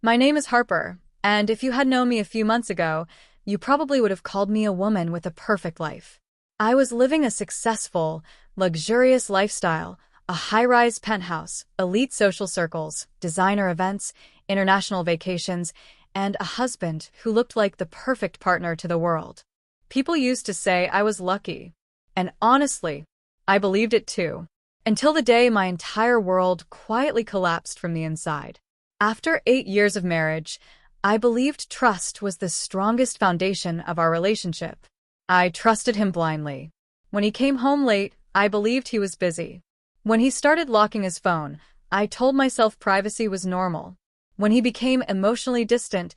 My name is Harper, and if you had known me a few months ago, you probably would have called me a woman with a perfect life. I was living a successful, luxurious lifestyle, a high-rise penthouse, elite social circles, designer events, international vacations, and a husband who looked like the perfect partner to the world. People used to say I was lucky, and honestly, I believed it too, until the day my entire world quietly collapsed from the inside. After 8 years of marriage, I believed trust was the strongest foundation of our relationship. I trusted him blindly. When he came home late, I believed he was busy. When he started locking his phone, I told myself privacy was normal. When he became emotionally distant,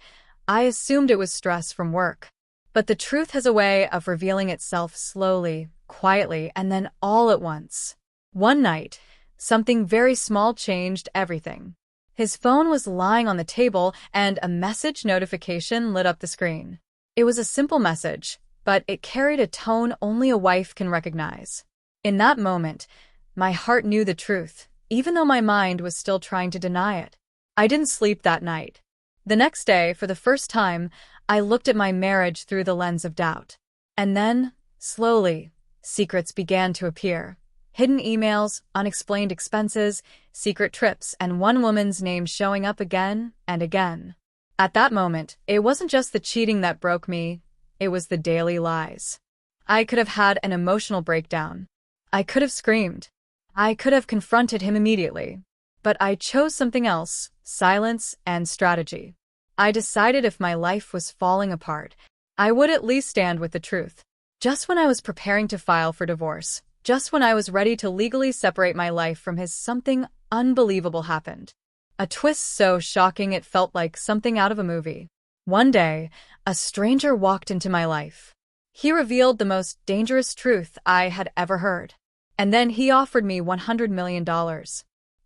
I assumed it was stress from work. But the truth has a way of revealing itself slowly, quietly, and then all at once. One night, something very small changed everything. His phone was lying on the table and a message notification lit up the screen. It was a simple message, but it carried a tone only a wife can recognize. In that moment, my heart knew the truth, even though my mind was still trying to deny it. I didn't sleep that night. The next day, for the first time, I looked at my marriage through the lens of doubt. And then, slowly, secrets began to appear. Hidden emails, unexplained expenses, secret trips, and one woman's name showing up again and again. At that moment, it wasn't just the cheating that broke me, it was the daily lies. I could have had an emotional breakdown. I could have screamed. I could have confronted him immediately. But I chose something else, silence and strategy. I decided if my life was falling apart, I would at least stand with the truth. Just when I was preparing to file for divorce, just when I was ready to legally separate my life from his, something unbelievable happened. A twist so shocking it felt like something out of a movie. One day, a stranger walked into my life. He revealed the most dangerous truth I had ever heard. And then he offered me $100 million.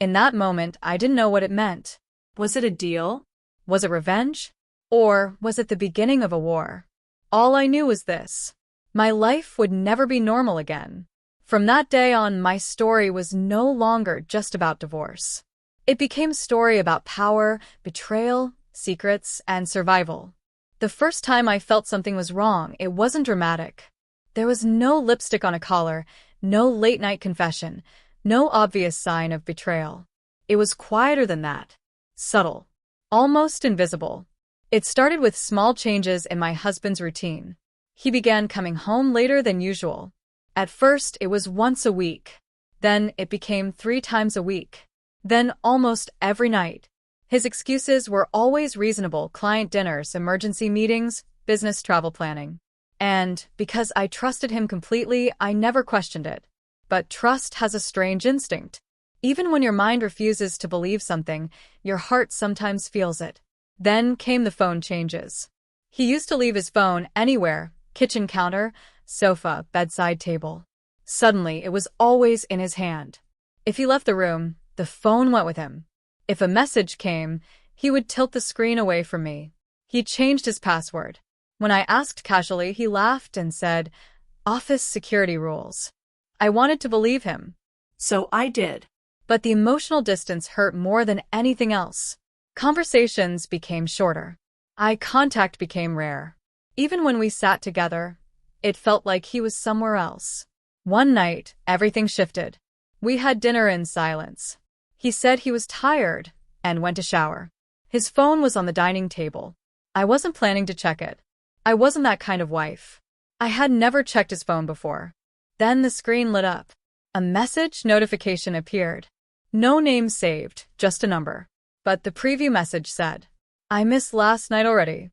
In that moment, I didn't know what it meant. Was it a deal? Was it revenge? Or was it the beginning of a war? All I knew was this: my life would never be normal again. From that day on, my story was no longer just about divorce. It became a story about power, betrayal, secrets, and survival. The first time I felt something was wrong, it wasn't dramatic. There was no lipstick on a collar, no late-night confession, no obvious sign of betrayal. It was quieter than that. Subtle. Almost invisible. It started with small changes in my husband's routine. He began coming home later than usual. At first, it was once a week. Then it became 3 times a week. Then almost every night. His excuses were always reasonable: client dinners, emergency meetings, business travel planning. And because I trusted him completely, I never questioned it. But trust has a strange instinct. Even when your mind refuses to believe something, your heart sometimes feels it. Then came the phone changes. He used to leave his phone anywhere: kitchen counter, sofa, bedside table. Suddenly, it was always in his hand. If he left the room, the phone went with him. If a message came, he would tilt the screen away from me. He changed his password. When I asked casually, he laughed and said, "Office security rules." I wanted to believe him. So I did. But the emotional distance hurt more than anything else. Conversations became shorter. Eye contact became rare. Even when we sat together, it felt like he was somewhere else. One night, everything shifted. We had dinner in silence. He said he was tired and went to shower. His phone was on the dining table. I wasn't planning to check it. I wasn't that kind of wife. I had never checked his phone before. Then the screen lit up. A message notification appeared. No name saved, just a number. But the preview message said, "I missed last night already."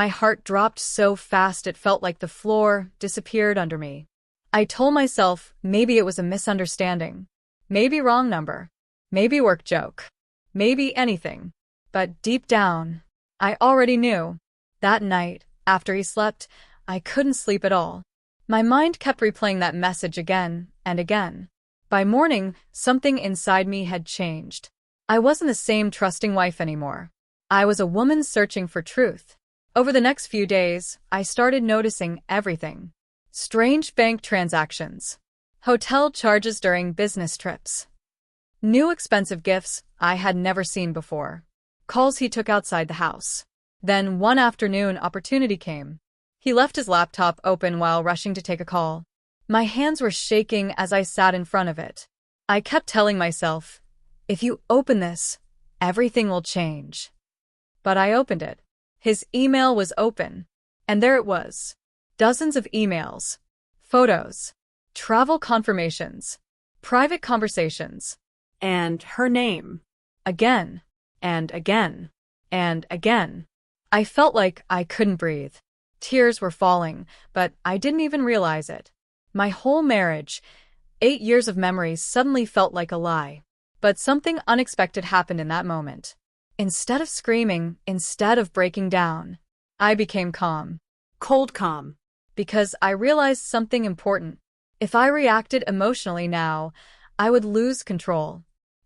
My heart dropped so fast it felt like the floor disappeared under me. I told myself maybe it was a misunderstanding. Maybe wrong number. Maybe work joke. Maybe anything. But deep down, I already knew. That night, after he slept, I couldn't sleep at all. My mind kept replaying that message again and again. By morning, something inside me had changed. I wasn't the same trusting wife anymore. I was a woman searching for truth. Over the next few days, I started noticing everything. Strange bank transactions. Hotel charges during business trips. New expensive gifts I had never seen before. calls he took outside the house. Then one afternoon, opportunity came. He left his laptop open while rushing to take a call. My hands were shaking as I sat in front of it. I kept telling myself, if you open this, everything will change. But I opened it. His email was open. And there it was. Dozens of emails, photos, travel confirmations, private conversations. And her name. Again, and again, and again. I felt like I couldn't breathe. Tears were falling, but I didn't even realize it. My whole marriage, 8 years of memories, suddenly felt like a lie. But something unexpected happened in that moment. Instead of screaming, instead of breaking down, I became calm. Cold calm. Because I realized something important. If I reacted emotionally now, I would lose control.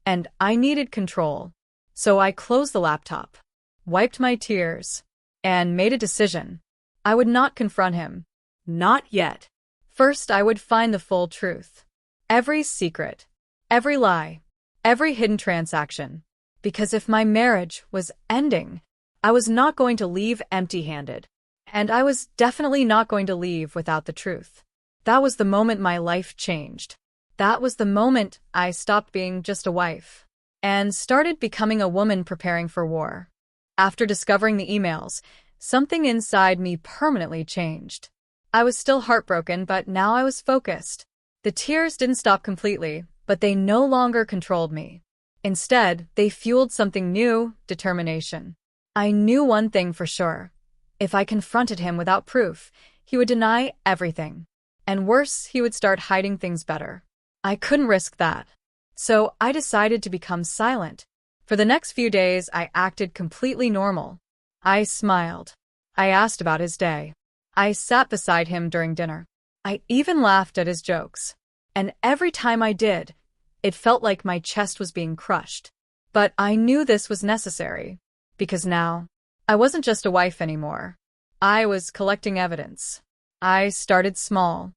And I needed control. So I closed the laptop, wiped my tears, and made a decision. I would not confront him. Not yet. First, I would find the full truth. Every secret, every lie, every hidden transaction. Because if my marriage was ending, I was not going to leave empty-handed. And I was definitely not going to leave without the truth. That was the moment my life changed. That was the moment I stopped being just a wife and started becoming a woman preparing for war. After discovering the emails, something inside me permanently changed. I was still heartbroken, but now I was focused. The tears didn't stop completely, but they no longer controlled me. Instead, they fueled something new: determination. I knew one thing for sure. If I confronted him without proof, he would deny everything. And worse, he would start hiding things better. I couldn't risk that. So I decided to become silent. For the next few days, I acted completely normal. I smiled. I asked about his day. I sat beside him during dinner. I even laughed at his jokes. And every time I did, it felt like my chest was being crushed. But I knew this was necessary. Because now, I wasn't just a wife anymore. I was collecting evidence. I started small.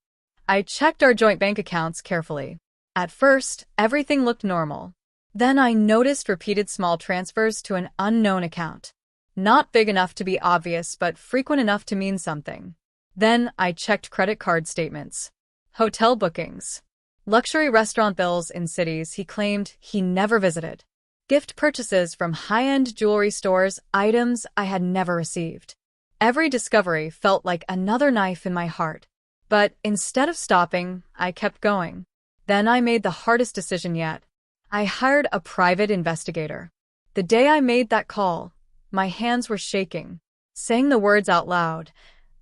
I checked our joint bank accounts carefully. At first, everything looked normal. Then I noticed repeated small transfers to an unknown account. Not big enough to be obvious, but frequent enough to mean something. Then I checked credit card statements, hotel bookings, luxury restaurant bills in cities he claimed he never visited, gift purchases from high-end jewelry stores, items I had never received. Every discovery felt like another knife in my heart. But instead of stopping, I kept going. Then I made the hardest decision yet. I hired a private investigator. The day I made that call, my hands were shaking. Saying the words out loud,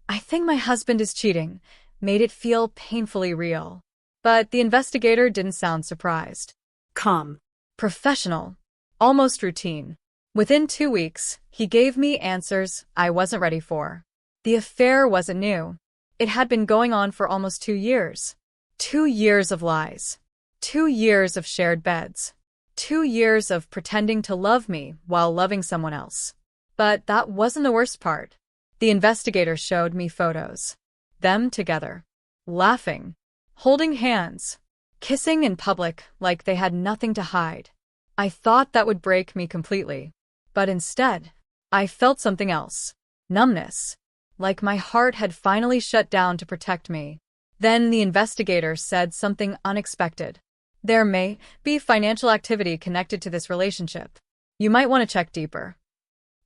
"I think my husband is cheating," made it feel painfully real. But the investigator didn't sound surprised. Calm. Professional. Almost routine. Within 2 weeks, he gave me answers I wasn't ready for. The affair wasn't new. It had been going on for almost 2 years. 2 years of lies. 2 years of shared beds. 2 years of pretending to love me while loving someone else. But that wasn't the worst part. The investigator showed me photos. Them together. Laughing. Holding hands. Kissing in public like they had nothing to hide. I thought that would break me completely. But instead, I felt something else. Numbness. Like my heart had finally shut down to protect me. Then the investigator said something unexpected. There may be financial activity connected to this relationship. You might want to check deeper.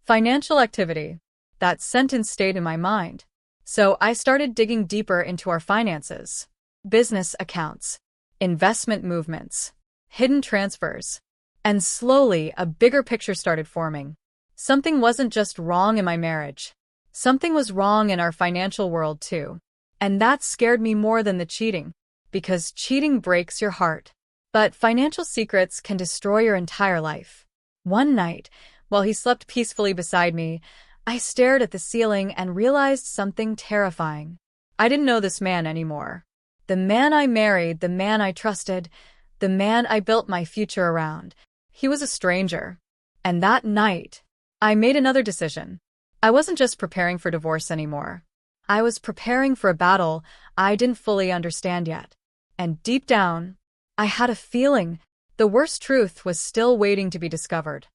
Financial activity. That sentence stayed in my mind. So I started digging deeper into our finances. Business accounts. Investment movements. Hidden transfers. And slowly, a bigger picture started forming. Something wasn't just wrong in my marriage. Something was wrong in our financial world too. And that scared me more than the cheating. Because cheating breaks your heart. But financial secrets can destroy your entire life. One night, while he slept peacefully beside me, I stared at the ceiling and realized something terrifying. I didn't know this man anymore. The man I married, the man I trusted, the man I built my future around. He was a stranger. And that night, I made another decision. I wasn't just preparing for divorce anymore. I was preparing for a battle I didn't fully understand yet. And deep down, I had a feeling the worst truth was still waiting to be discovered.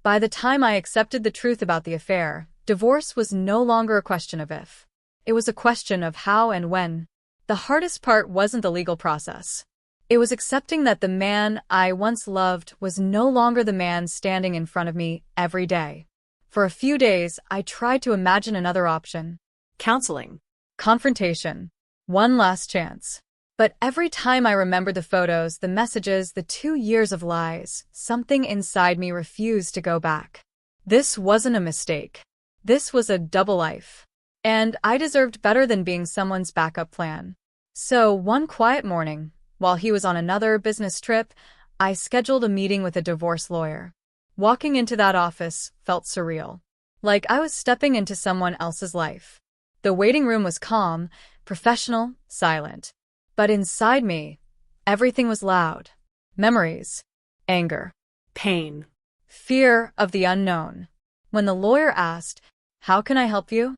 By the time I accepted the truth about the affair, divorce was no longer a question of if. It was a question of how and when. The hardest part wasn't the legal process. It was accepting that the man I once loved was no longer the man standing in front of me every day. For a few days, I tried to imagine another option. Counseling. Confrontation. One last chance. But every time I remembered the photos, the messages, the 2 years of lies, something inside me refused to go back. This wasn't a mistake. This was a double life. And I deserved better than being someone's backup plan. So one quiet morning, while he was on another business trip, I scheduled a meeting with a divorce lawyer. Walking into that office felt surreal. Like I was stepping into someone else's life. The waiting room was calm, professional, silent. But inside me, everything was loud. Memories, anger, Pain. fear of the unknown. When the lawyer asked, "How can I help you?"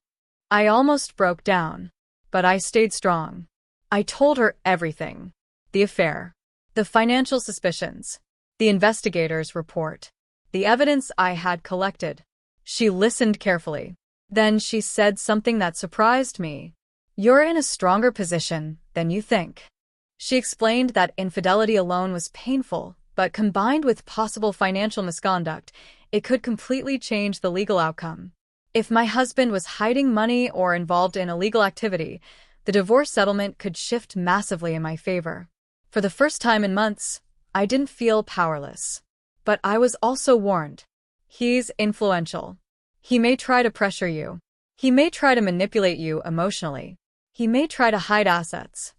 I almost broke down. But I stayed strong. I told her everything. The affair, the financial suspicions, the investigator's report, the evidence I had collected. She listened carefully. Then she said something that surprised me. "You're in a stronger position than you think." She explained that infidelity alone was painful, but combined with possible financial misconduct, it could completely change the legal outcome. If my husband was hiding money or involved in illegal activity, the divorce settlement could shift massively in my favor. For the first time in months, I didn't feel powerless. But I was also warned. He's influential. He may try to pressure you. He may try to manipulate you emotionally. He may try to hide assets.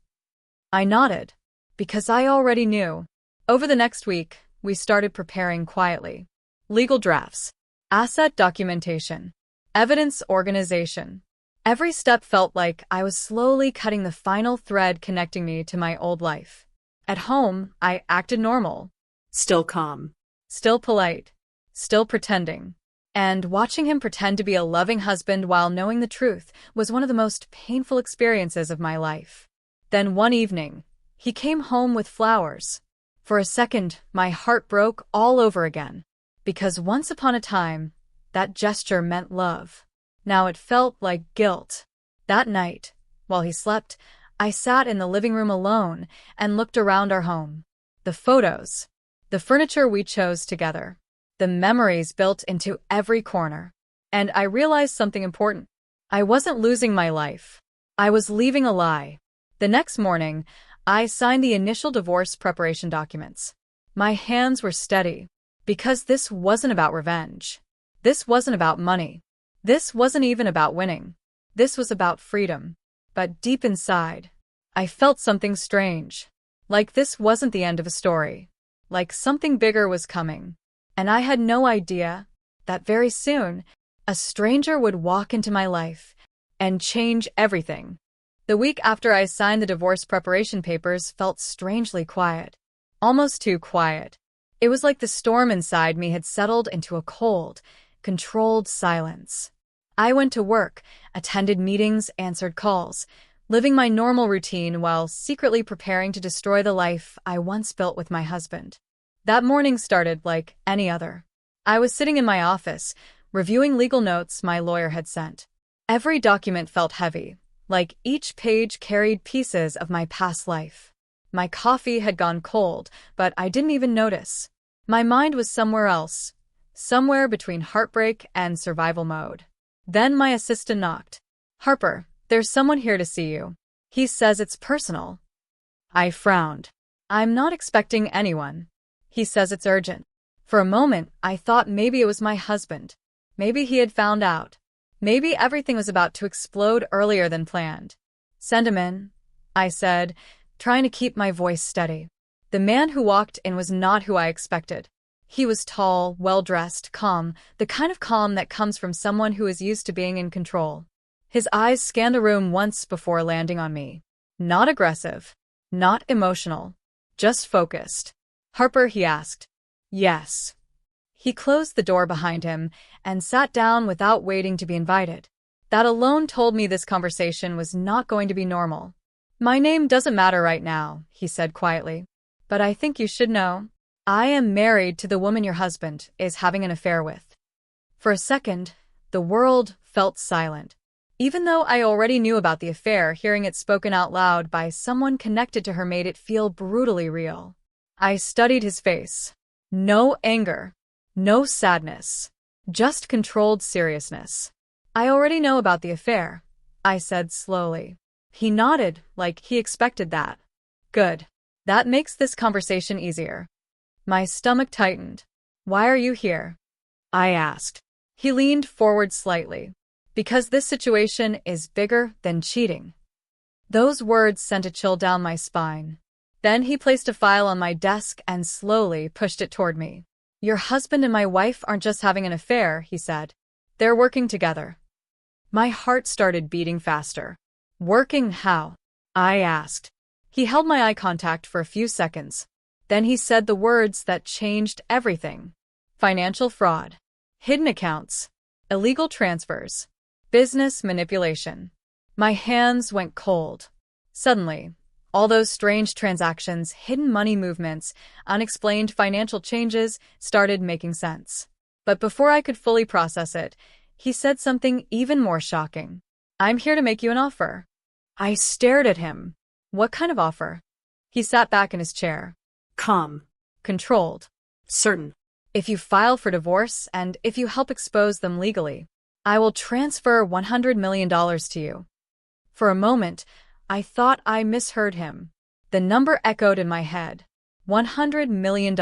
I nodded, because I already knew. Over the next week, we started preparing quietly. Legal drafts, asset documentation, evidence organization. Every step felt like I was slowly cutting the final thread connecting me to my old life. At home, I acted normal. Still calm. Still polite. Still pretending. And watching him pretend to be a loving husband while knowing the truth was one of the most painful experiences of my life. Then one evening, he came home with flowers. For a second, my heart broke all over again. Because once upon a time, that gesture meant love. Now it felt like guilt. That night, while he slept, I sat in the living room alone and looked around our home. The photos, the furniture we chose together, the memories built into every corner. And I realized something important. I wasn't losing my life. I was leaving a lie. The next morning, I signed the initial divorce preparation documents. My hands were steady, because this wasn't about revenge. This wasn't about money. This wasn't even about winning. This was about freedom. But deep inside, I felt something strange. Like this wasn't the end of a story. Like something bigger was coming. And I had no idea that very soon, a stranger would walk into my life and change everything. The week after I signed the divorce preparation papers felt strangely quiet. Almost too quiet. It was like the storm inside me had settled into a cold, controlled silence. I went to work, attended meetings, answered calls, living my normal routine while secretly preparing to destroy the life I once built with my husband. That morning started like any other. I was sitting in my office, reviewing legal notes my lawyer had sent. Every document felt heavy, like each page carried pieces of my past life. My coffee had gone cold, but I didn't even notice. My mind was somewhere else, somewhere between heartbreak and survival mode. Then my assistant knocked. "Harper, there's someone here to see you. He says it's personal." I frowned. "I'm not expecting anyone." "He says it's urgent." For a moment, I thought maybe it was my husband. Maybe he had found out. Maybe everything was about to explode earlier than planned. "Send him in," I said, trying to keep my voice steady. The man who walked in was not who I expected. He was tall, well-dressed, calm, the kind of calm that comes from someone who is used to being in control. His eyes scanned the room once before landing on me. Not aggressive, not emotional, just focused. "Harper?" he asked. "Yes." He closed the door behind him and sat down without waiting to be invited. That alone told me this conversation was not going to be normal. "My name doesn't matter right now," he said quietly. "But I think you should know. I am married to the woman your husband is having an affair with. For a second, the world felt silent. Even though I already knew about the affair, hearing it spoken out loud by someone connected to her made it feel brutally real. I studied his face. No anger. No sadness. Just controlled seriousness. I already know about the affair, I said slowly. He nodded, like he expected that. Good. That makes this conversation easier. My stomach tightened. Why are you here? I asked. He leaned forward slightly. Because this situation is bigger than cheating. Those words sent a chill down my spine. Then he placed a file on my desk and slowly pushed it toward me. Your husband and my wife aren't just having an affair, he said. They're working together. My heart started beating faster. Working how? I asked. He held my eye contact for a few seconds. Then he said the words that changed everything. Financial fraud. Hidden accounts. Illegal transfers. Business manipulation. My hands went cold. Suddenly, all those strange transactions, hidden money movements, unexplained financial changes started making sense. But before I could fully process it, he said something even more shocking. I'm here to make you an offer. I stared at him. What kind of offer? He sat back in his chair. Calm. Controlled. Certain. If you file for divorce and if you help expose them legally, I will transfer $100 million to you. For a moment, I thought I misheard him. The number echoed in my head. $100 million.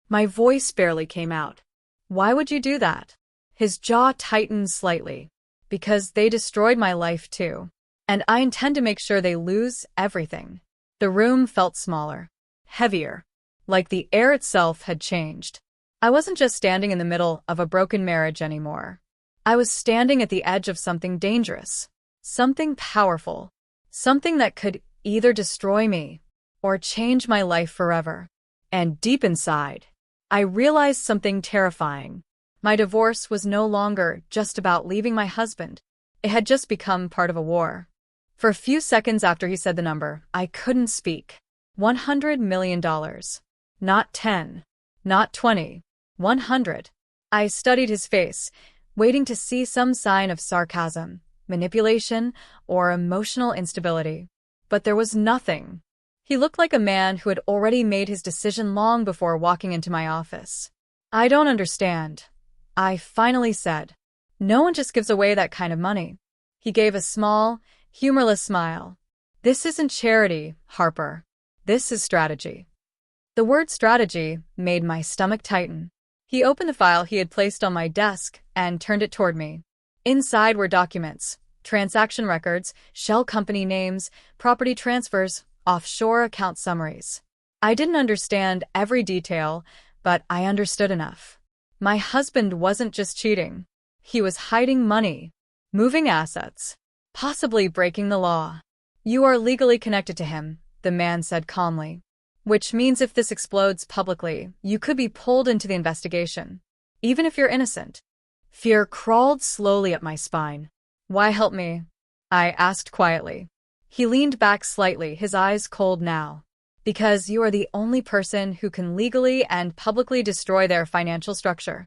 My voice barely came out. Why would you do that? His jaw tightened slightly. Because they destroyed my life too. And I intend to make sure they lose everything. The room felt smaller. Heavier. Like the air itself had changed. I wasn't just standing in the middle of a broken marriage anymore. I was standing at the edge of something dangerous. Something powerful. Something that could either destroy me or change my life forever. And deep inside, I realized something terrifying. My divorce was no longer just about leaving my husband. It had just become part of a war. For a few seconds after he said the number, I couldn't speak. $100 million. Not 10. Not 20. 100. I studied his face, waiting to see some sign of sarcasm, manipulation, or emotional instability. But there was nothing. He looked like a man who had already made his decision long before walking into my office. I don't understand, I finally said. No one just gives away that kind of money. He gave a small, humorless smile. This isn't charity, Harper. This is strategy. The word strategy made my stomach tighten. He opened the file he had placed on my desk and turned it toward me. Inside were documents, transaction records, shell company names, property transfers, offshore account summaries. I didn't understand every detail, but I understood enough. My husband wasn't just cheating. He was hiding money, moving assets, possibly breaking the law. You are legally connected to him, the man said calmly. Which means if this explodes publicly, you could be pulled into the investigation, even if you're innocent. Fear crawled slowly up my spine. Why help me? I asked quietly. He leaned back slightly, his eyes cold now. Because you are the only person who can legally and publicly destroy their financial structure.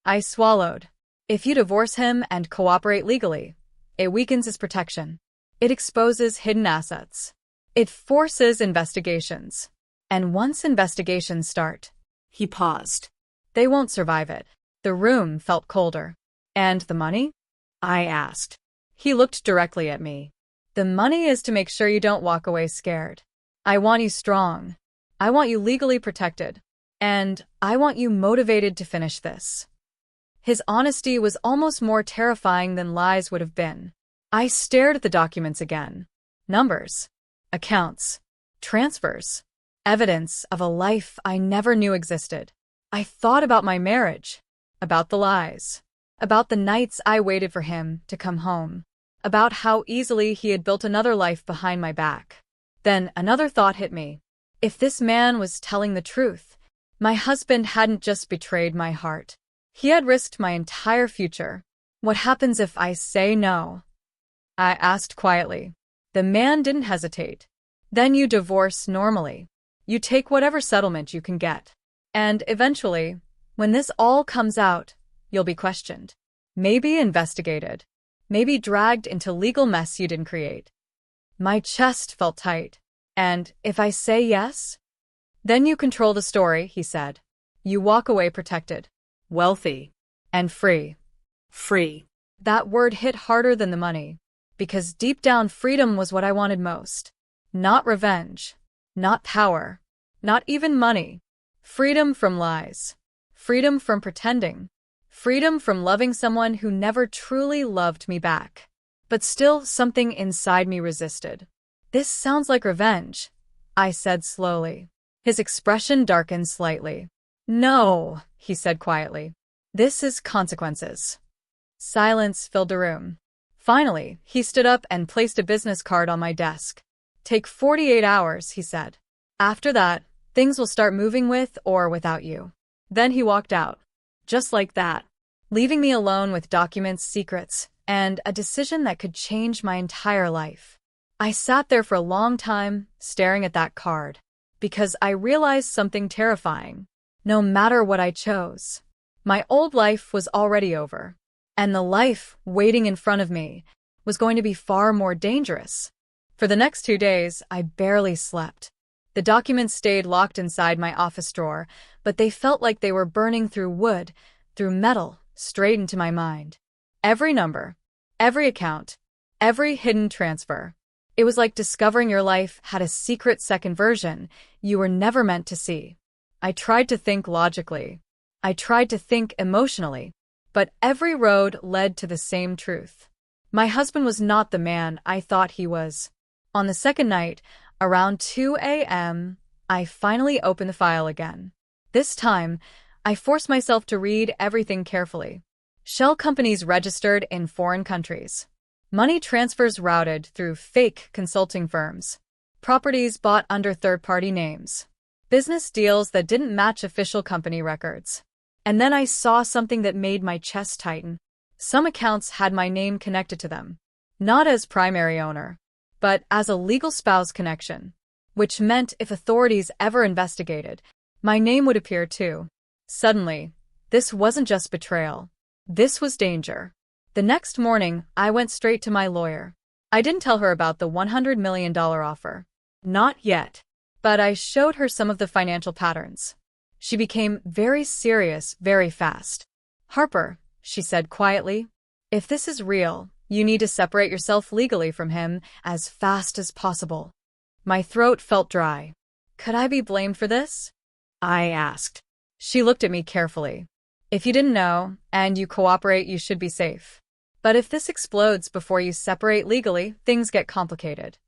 I swallowed. If you divorce him and cooperate legally, it weakens his protection. It exposes hidden assets. It forces investigations. And once investigations start, He paused. they won't survive it. The room felt colder. And the money? I asked. He looked directly at me. The money is to make sure you don't walk away scared. I want you strong. I want you legally protected. And I want you motivated to finish this. His honesty was almost more terrifying than lies would have been. I stared at the documents again. Numbers. Accounts. Transfers. Evidence of a life I never knew existed. I thought about my marriage. About the lies. About the nights I waited for him to come home. About how easily he had built another life behind my back. Then another thought hit me. If this man was telling the truth, my husband hadn't just betrayed my heart. He had risked my entire future. What happens if I say no? I asked quietly. The man didn't hesitate. Then you divorce normally. You take whatever settlement you can get. And eventually, when this all comes out, you'll be questioned. Maybe investigated. Maybe dragged into legal mess you didn't create. My chest felt tight. And if I say yes? Then you control the story, he said. You walk away protected, Wealthy. and free. Free. That word hit harder than the money, because deep down freedom was what I wanted most. Not revenge, not power, not even money. Freedom from lies. Freedom from pretending. Freedom from loving someone who never truly loved me back. But still, something inside me resisted. This sounds like revenge, I said slowly. His expression darkened slightly. No, he said quietly. This is consequences. Silence filled the room. Finally, he stood up and placed a business card on my desk. Take 48 hours, he said. After that, things will start moving with or without you. Then he walked out. Just like that. Leaving me alone with documents, secrets, and a decision that could change my entire life. I sat there for a long time, staring at that card, because I realized something terrifying. No matter what I chose, my old life was already over, and the life waiting in front of me was going to be far more dangerous. For the next 2 days, I barely slept. The documents stayed locked inside my office drawer, but they felt like they were burning through wood, through metal, straight into my mind. Every number, every account, every hidden transfer. It was like discovering your life had a secret second version you were never meant to see. I tried to think logically. I tried to think emotionally. But every road led to the same truth. My husband was not the man I thought he was. On the second night, around 2 a.m., I finally opened the file again. This time, I forced myself to read everything carefully. Shell companies registered in foreign countries. Money transfers routed through fake consulting firms. Properties bought under third-party names. Business deals that didn't match official company records. And then I saw something that made my chest tighten. Some accounts had my name connected to them. Not as primary owner, but as a legal spouse connection. Which meant if authorities ever investigated, my name would appear too. Suddenly, this wasn't just betrayal. This was danger. The next morning, I went straight to my lawyer. I didn't tell her about the $100 million offer. Not yet. But I showed her some of the financial patterns. She became very serious very fast. Harper, she said quietly, if this is real, you need to separate yourself legally from him as fast as possible. My throat felt dry. Could I be blamed for this? I asked. She looked at me carefully. If you didn't know, and you cooperate, you should be safe. But if this explodes before you separate legally, things get complicated.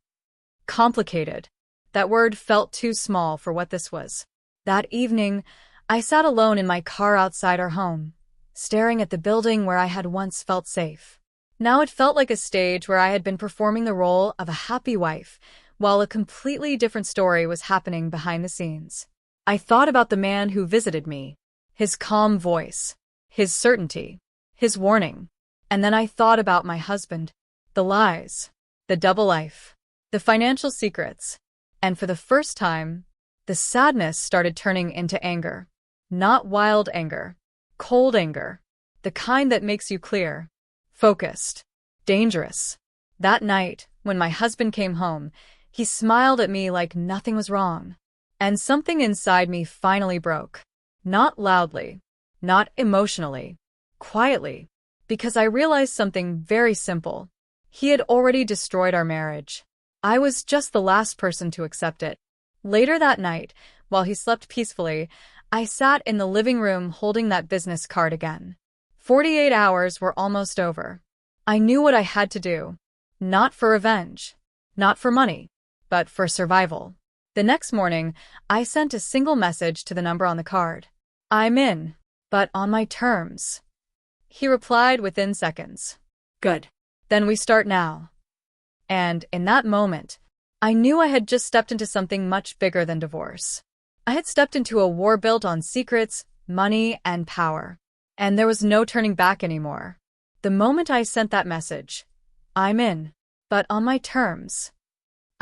Complicated. That word felt too small for what this was. That evening, I sat alone in my car outside our home, staring at the building where I had once felt safe. Now it felt like a stage where I had been performing the role of a happy wife, while a completely different story was happening behind the scenes. I thought about the man who visited me, his calm voice, his certainty, his warning. And then I thought about my husband, the lies, the double life, the financial secrets. And for the first time, the sadness started turning into anger. Not wild anger, cold anger, the kind that makes you clear, focused, dangerous. That night, when my husband came home, he smiled at me like nothing was wrong. And something inside me finally broke. Not loudly, not emotionally, quietly, because I realized something very simple. He had already destroyed our marriage. I was just the last person to accept it. Later that night, while he slept peacefully, I sat in the living room holding that business card again. 48 hours were almost over. I knew what I had to do. Not for revenge, not for money, but for survival. The next morning, I sent a single message to the number on the card. I'm in, but on my terms. He replied within seconds. Good. Then we start now. And in that moment, I knew I had just stepped into something much bigger than divorce. I had stepped into a war built on secrets, money, and power. And there was no turning back anymore. The moment I sent that message, I'm in, but on my terms,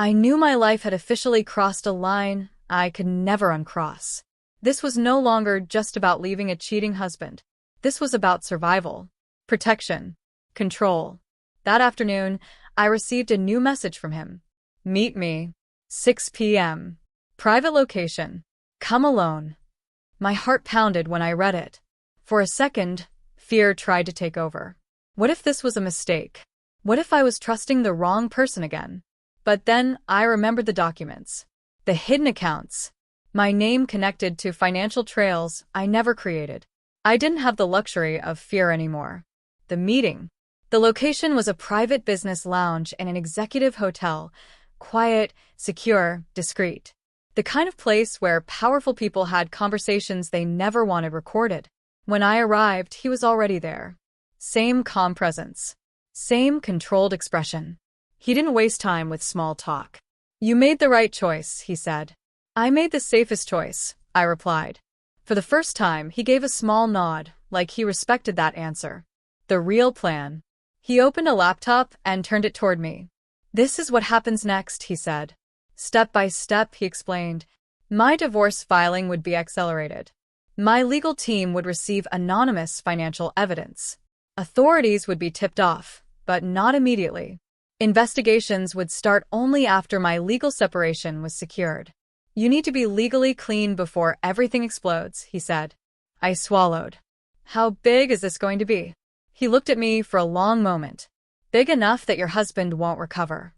I knew my life had officially crossed a line I could never uncross. This was no longer just about leaving a cheating husband. This was about survival, protection, control. That afternoon, I received a new message from him. Meet me. 6 p.m. Private location. Come alone. My heart pounded when I read it. For a second, fear tried to take over. What if this was a mistake? What if I was trusting the wrong person again? But then I remembered the documents. The hidden accounts. My name connected to financial trails I never created. I didn't have the luxury of fear anymore. The meeting. The location was a private business lounge in an executive hotel. Quiet, secure, discreet. The kind of place where powerful people had conversations they never wanted recorded. When I arrived, he was already there. Same calm presence. Same controlled expression. He didn't waste time with small talk. You made the right choice, he said. I made the safest choice, I replied. For the first time, he gave a small nod, like he respected that answer. The real plan. He opened a laptop and turned it toward me. This is what happens next, he said. Step by step, he explained. My divorce filing would be accelerated. My legal team would receive anonymous financial evidence. Authorities would be tipped off, but not immediately. Investigations would start only after my legal separation was secured. You need to be legally clean before everything explodes, he said. I swallowed. How big is this going to be? He looked at me for a long moment. Big enough that your husband won't recover.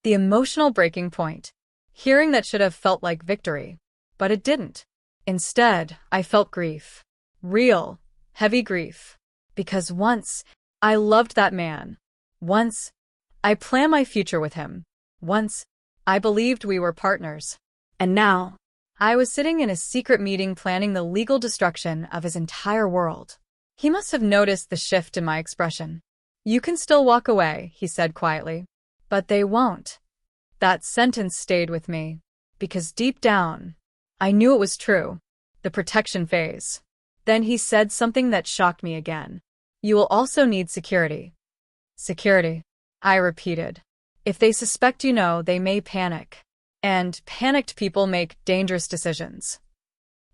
The emotional breaking point. Hearing that should have felt like victory, but it didn't. Instead, I felt grief. Real, heavy grief. Because once, I loved that man. Once, I planned my future with him. Once, I believed we were partners. And now, I was sitting in a secret meeting planning the legal destruction of his entire world. He must have noticed the shift in my expression. You can still walk away, he said quietly. But they won't. That sentence stayed with me. Because deep down, I knew it was true. The protection phase. Then he said something that shocked me again. You will also need security. Security, I repeated. If they suspect you know, they may panic. And panicked people make dangerous decisions.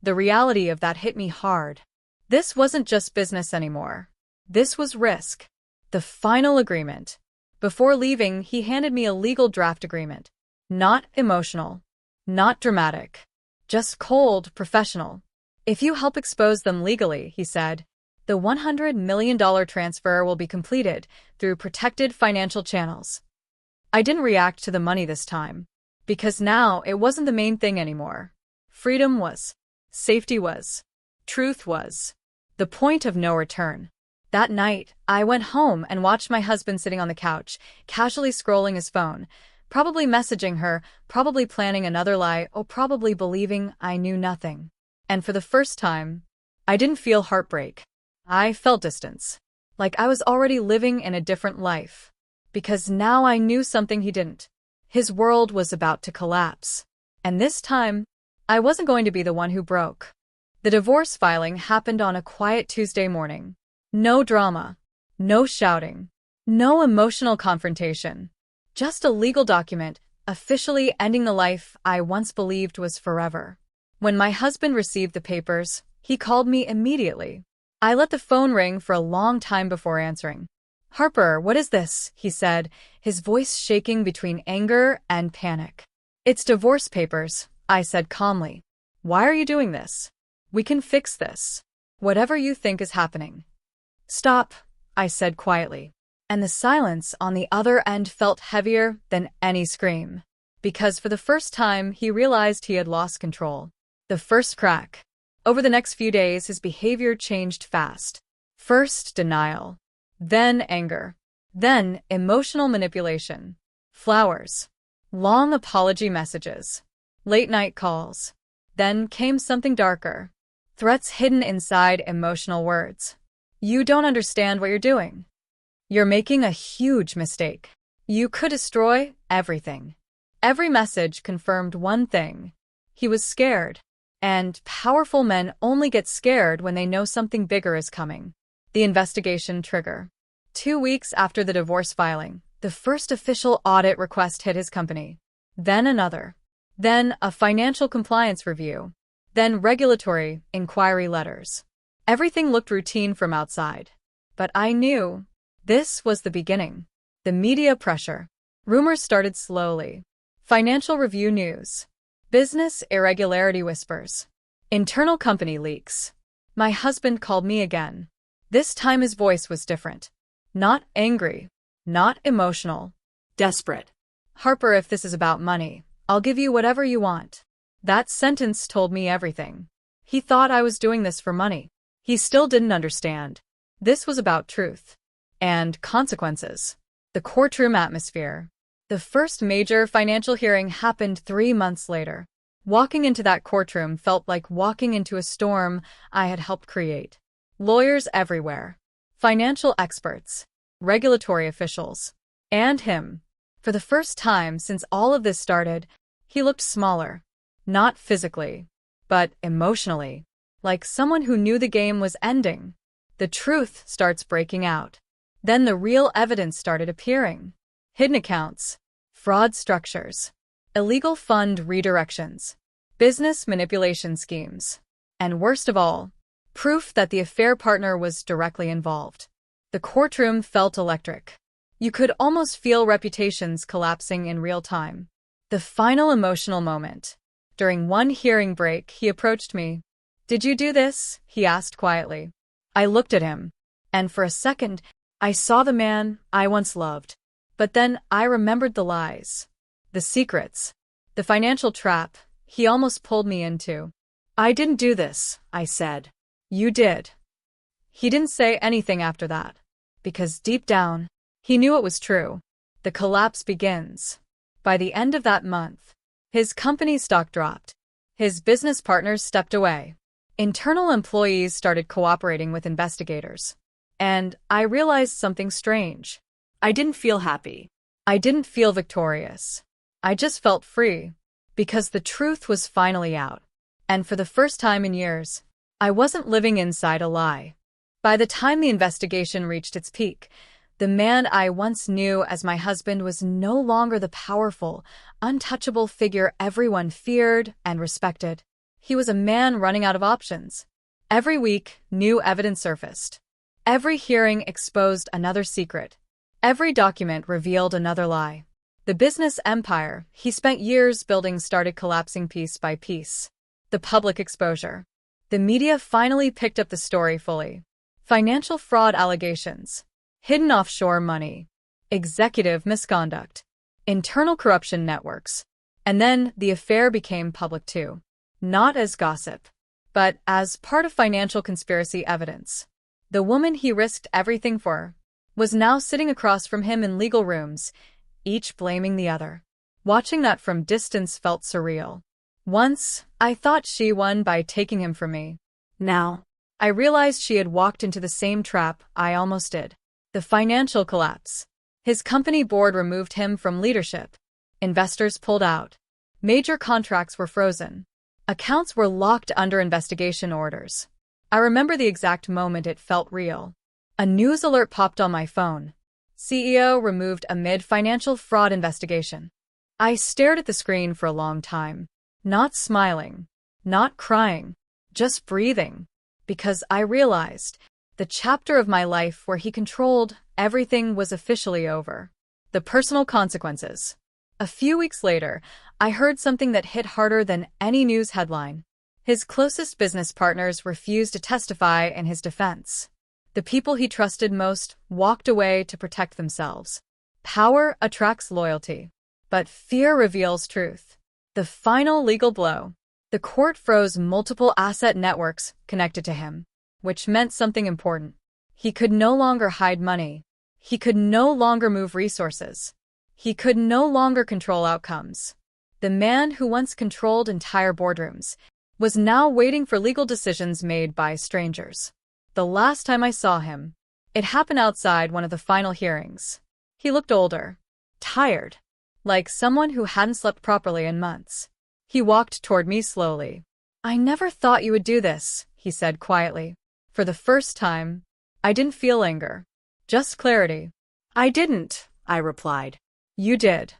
The reality of that hit me hard. This wasn't just business anymore. This was risk. The final agreement. Before leaving, he handed me a legal draft agreement. Not emotional. Not dramatic. Just cold, professional. If you help expose them legally, he said, the $100 million transfer will be completed through protected financial channels. I didn't react to the money this time. Because now it wasn't the main thing anymore. Freedom was. Safety was. Truth was. The point of no return. That night, I went home and watched my husband sitting on the couch, casually scrolling his phone, probably messaging her, probably planning another lie, or probably believing I knew nothing. And for the first time, I didn't feel heartbreak. I felt distance. Like I was already living in a different life. Because now I knew something he didn't. His world was about to collapse. And this time, I wasn't going to be the one who broke. The divorce filing happened on a quiet Tuesday morning. No drama. No shouting. No emotional confrontation. Just a legal document, officially ending the life I once believed was forever. When my husband received the papers, he called me immediately. I let the phone ring for a long time before answering. Harper, what is this? He said, his voice shaking between anger and panic. It's divorce papers, I said calmly. Why are you doing this? We can fix this. Whatever you think is happening. Stop, I said quietly. And the silence on the other end felt heavier than any scream. Because for the first time, he realized he had lost control. The first crack. Over the next few days, his behavior changed fast. First, denial. Then anger. Then emotional manipulation. Flowers. Long apology messages. Late-night calls. Then came something darker. Threats hidden inside emotional words. You don't understand what you're doing. You're making a huge mistake. You could destroy everything. Every message confirmed one thing. He was scared. And powerful men only get scared when they know something bigger is coming. The investigation trigger. 2 weeks after the divorce filing, the first official audit request hit his company. Then another. Then a financial compliance review. Then regulatory inquiry letters. Everything looked routine from outside. But I knew this was the beginning. The media pressure. Rumors started slowly. Financial review news. Business irregularity whispers. Internal company leaks. My husband called me again. This time his voice was different. Not angry. Not emotional. Desperate. Harper, if this is about money, I'll give you whatever you want. That sentence told me everything. He thought I was doing this for money. He still didn't understand. This was about truth. And consequences. The courtroom atmosphere. The first major financial hearing happened 3 months later. Walking into that courtroom felt like walking into a storm I had helped create. Lawyers everywhere. Financial experts. Regulatory officials. And him. For the first time since all of this started, he looked smaller. Not physically, but emotionally. Like someone who knew the game was ending. The truth starts breaking out. Then the real evidence started appearing. Hidden accounts. Fraud structures. Illegal fund redirections. Business manipulation schemes. And worst of all, proof that the affair partner was directly involved. The courtroom felt electric. You could almost feel reputations collapsing in real time. The final emotional moment. During one hearing break, he approached me. "Did you do this?" he asked quietly. I looked at him, and for a second, I saw the man I once loved. But then I remembered the lies. The secrets. The financial trap he almost pulled me into. "I didn't do this," I said. "You did." He didn't say anything after that. Because deep down, he knew it was true. The collapse begins. By the end of that month, his company's stock dropped. His business partners stepped away. Internal employees started cooperating with investigators. And I realized something strange. I didn't feel happy. I didn't feel victorious. I just felt free. Because the truth was finally out. And for the first time in years, I wasn't living inside a lie. By the time the investigation reached its peak, the man I once knew as my husband was no longer the powerful, untouchable figure everyone feared and respected. He was a man running out of options. Every week, new evidence surfaced. Every hearing exposed another secret. Every document revealed another lie. The business empire he spent years building started collapsing piece by piece. The public exposure. The media finally picked up the story fully. Financial fraud allegations. Hidden offshore money. Executive misconduct. Internal corruption networks. And then the affair became public too. Not as gossip, but as part of financial conspiracy evidence. The woman he risked everything for was now sitting across from him in legal rooms, each blaming the other. Watching that from distance felt surreal. Once, I thought she won by taking him from me. Now, I realized she had walked into the same trap I almost did. The financial collapse. His company board removed him from leadership. Investors pulled out. Major contracts were frozen. Accounts were locked under investigation orders. I remember the exact moment it felt real. A news alert popped on my phone. CEO removed amid financial fraud investigation. I stared at the screen for a long time. Not smiling. Not crying. Just breathing. Because I realized the chapter of my life where he controlled everything was officially over. The personal consequences. A few weeks later, I heard something that hit harder than any news headline. His closest business partners refused to testify in his defense. The people he trusted most walked away to protect themselves. Power attracts loyalty, but fear reveals truth. The final legal blow. The court froze multiple asset networks connected to him, which meant something important. He could no longer hide money. He could no longer move resources. He could no longer control outcomes. The man who once controlled entire boardrooms was now waiting for legal decisions made by strangers. The last time I saw him, it happened outside one of the final hearings. He looked older, tired, like someone who hadn't slept properly in months. He walked toward me slowly. "I never thought you would do this," he said quietly. For the first time, I didn't feel anger, just clarity. "I didn't," I replied. "You did."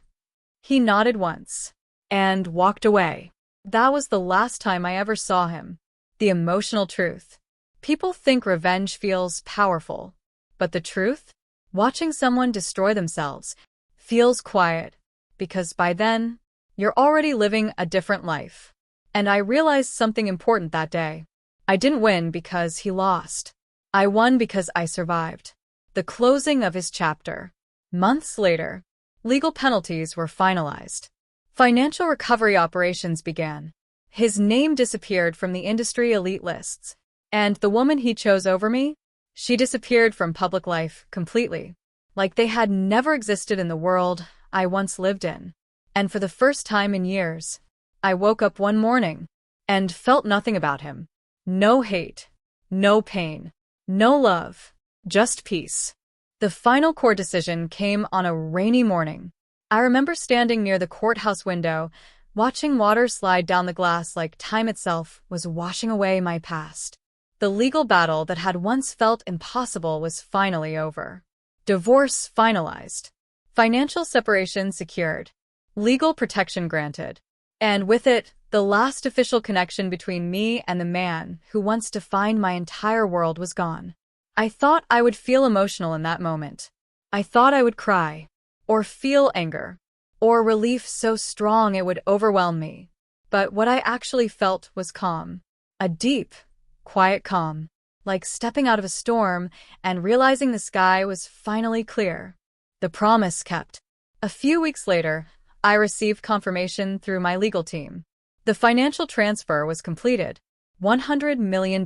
He nodded once and walked away. That was the last time I ever saw him. The emotional truth. People think revenge feels powerful. But the truth? Watching someone destroy themselves feels quiet, because by then, you're already living a different life. And I realized something important that day. I didn't win because he lost. I won because I survived. The closing of his chapter. Months later, legal penalties were finalized. Financial recovery operations began. His name disappeared from the industry elite lists. And the woman he chose over me? She disappeared from public life completely. Like they had never existed in the world I once lived in. And for the first time in years, I woke up one morning and felt nothing about him. No hate, no pain, no love, just peace. The final court decision came on a rainy morning. I remember standing near the courthouse window, watching water slide down the glass like time itself was washing away my past. The legal battle that had once felt impossible was finally over. Divorce finalized. Financial separation secured. Legal protection granted. And with it, the last official connection between me and the man who once defined my entire world was gone. I thought I would feel emotional in that moment. I thought I would cry, or feel anger, or relief so strong it would overwhelm me. But what I actually felt was calm. A deep, quiet calm, like stepping out of a storm and realizing the sky was finally clear. The promise kept. A few weeks later, I received confirmation through my legal team. The financial transfer was completed. $100 million.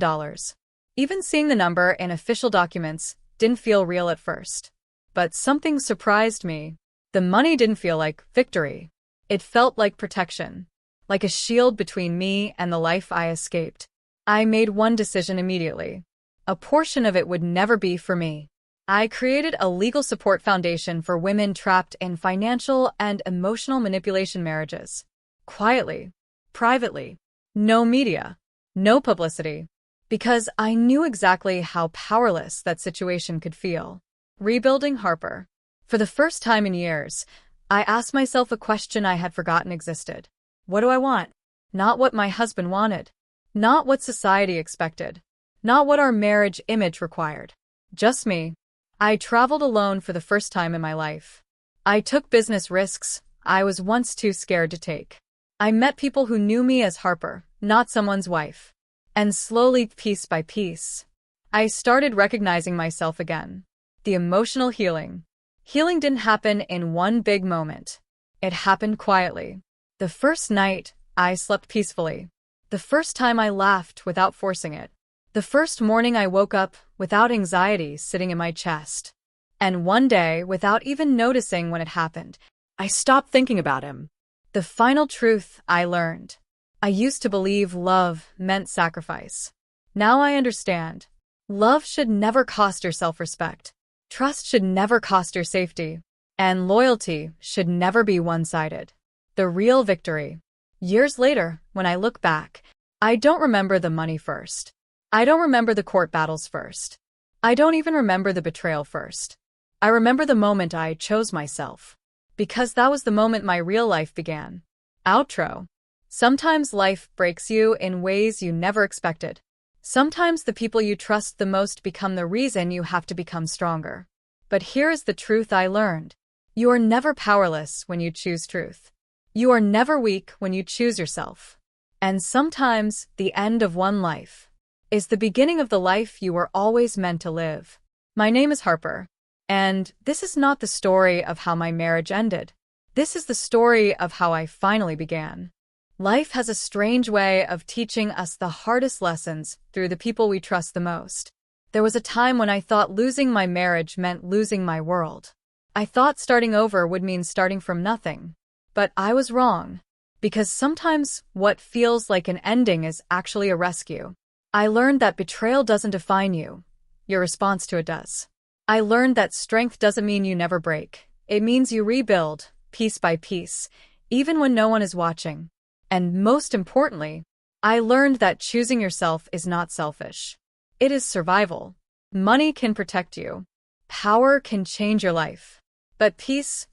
Even seeing the number in official documents didn't feel real at first. But something surprised me. The money didn't feel like victory. It felt like protection, like a shield between me and the life I escaped. I made one decision immediately. A portion of it would never be for me. I created a legal support foundation for women trapped in financial and emotional manipulation marriages. Quietly, privately, no media, no publicity, because I knew exactly how powerless that situation could feel. Rebuilding Harper. For the first time in years, I asked myself a question I had forgotten existed. What do I want? Not what my husband wanted. Not what society expected. Not what our marriage image required. Just me. I traveled alone for the first time in my life. I took business risks I was once too scared to take. I met people who knew me as Harper, not someone's wife. And slowly, piece by piece, I started recognizing myself again. The emotional healing. Healing didn't happen in one big moment. It happened quietly. The first night, I slept peacefully. The first time I laughed without forcing it. The first morning I woke up without anxiety sitting in my chest. And one day, without even noticing when it happened, I stopped thinking about him. The final truth I learned. I used to believe love meant sacrifice. Now I understand. Love should never cost your self-respect. Trust should never cost your safety. And loyalty should never be one-sided. The real victory. Years later, when I look back, I don't remember the money first. I don't remember the court battles first. I don't even remember the betrayal first. I remember the moment I chose myself. Because that was the moment my real life began. Outro. Sometimes life breaks you in ways you never expected. Sometimes the people you trust the most become the reason you have to become stronger. But here is the truth I learned. You are never powerless when you choose truth. You are never weak when you choose yourself. And sometimes the end of one life is the beginning of the life you were always meant to live. My name is Harper, and this is not the story of how my marriage ended. This is the story of how I finally began. Life has a strange way of teaching us the hardest lessons through the people we trust the most. There was a time when I thought losing my marriage meant losing my world. I thought starting over would mean starting from nothing. But I was wrong. Because sometimes what feels like an ending is actually a rescue. I learned that betrayal doesn't define you. Your response to it does. I learned that strength doesn't mean you never break. It means you rebuild, piece by piece, even when no one is watching. And most importantly, I learned that choosing yourself is not selfish. It is survival. Money can protect you. Power can change your life. But peace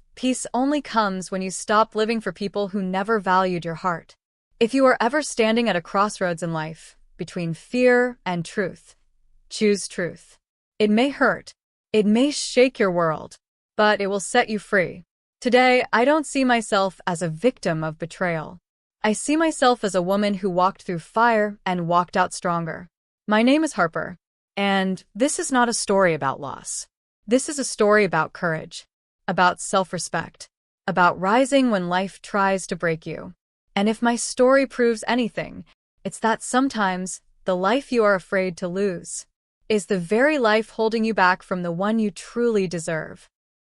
only comes when you stop living for people who never valued your heart. If you are ever standing at a crossroads in life, between fear and truth, choose truth. It may hurt. It may shake your world, but it will set you free. Today, I don't see myself as a victim of betrayal. I see myself as a woman who walked through fire and walked out stronger. My name is Harper, and this is not a story about loss. This is a story about courage, about self-respect, about rising when life tries to break you. And if my story proves anything, it's that sometimes the life you are afraid to lose is the very life holding you back from the one you truly deserve.